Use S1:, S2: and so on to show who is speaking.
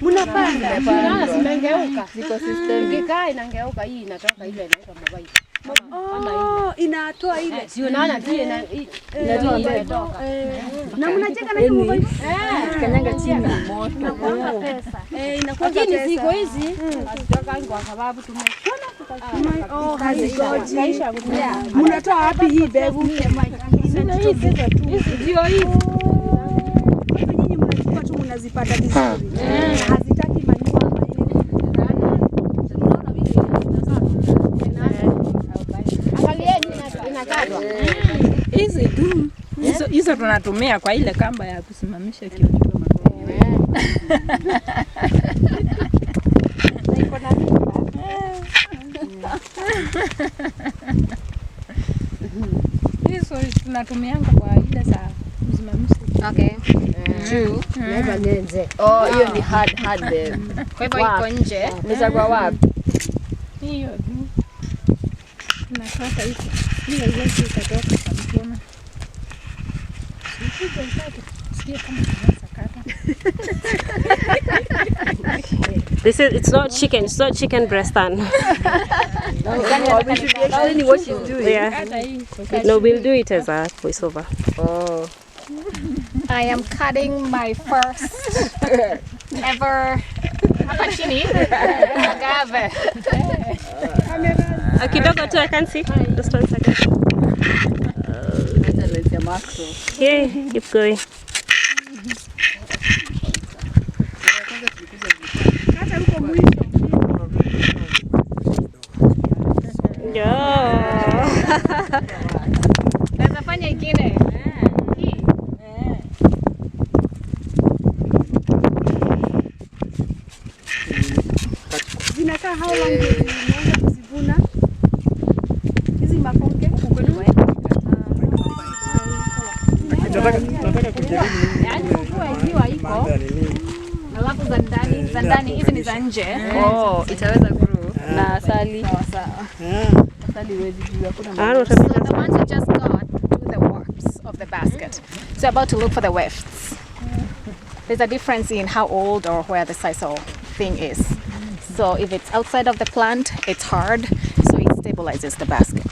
S1: Mnapanda.
S2: Unaona zimengeuka. Ziko system. Ikikaa inangeuka hii inatoka ile inaitwa mwabai.
S1: Oh, inatoa ile.
S2: Si unaona pia inatoka.
S1: Na mnacheka na hiyo mwabai?
S3: Kanyanga chini moto.
S2: Inakuwa pesa.
S1: Inakuwa
S2: Lakini
S1: pesa.
S2: ziko hizi hazitoka kwa sababu tumechona
S1: Oh, hazigoji.
S2: kaisha kutumia.
S1: Mnatoa wapi hii mbegu?
S2: Sina hizi ndio hizi.
S1: Kwa nyinyi mnachukua tu mnazipata vizuri. Hazitaki manua ama ile.
S2: Angalieni inakatwa.
S3: Hizi tu. Hizo tunatumia kwa ile kamba ya kusimamisha kiuno. Hizo tunatumianga kwa ile za kusimamisha.
S2: Okay. Juu naweza nyenze.
S4: Oh, hiyo ni hard babe.
S2: Kwa hivyo iko nje.
S4: Unaweza kwa wapi?
S3: Hiyo tu. Tunakata hizo. Hiyo yote itatoka kwa mkono. Sikia kama tunaweza kata.
S5: It's not chicken breast then.
S4: We should be explaining what she's doing.
S5: Yeah. No, we'll do it as a voiceover.
S4: Oh.
S2: I am cutting my first ever hapa chini agave.
S5: Kidogo tu, I can see. Just 1 second. Yeah, keep going. Yeah.
S2: Naweza fanya ingine.
S1: Zinakaa how long mmeanza kuzivuna? Hizi makonge huko ni wapi?
S6: Nataka kujaribu.
S2: Yaani kwa ikiwa iko. Alafu za ndani hizi ni za nje.
S4: Oh, itaweza grow.
S3: Na asali.
S4: Asali wezi juu hakuna.
S2: So the ones you just got do the warps of the basket. So you're about to look for the wefts. There's a difference in how old or where the sisal thing is. So if it's outside of the plant, it's hard, so it stabilizes the basket.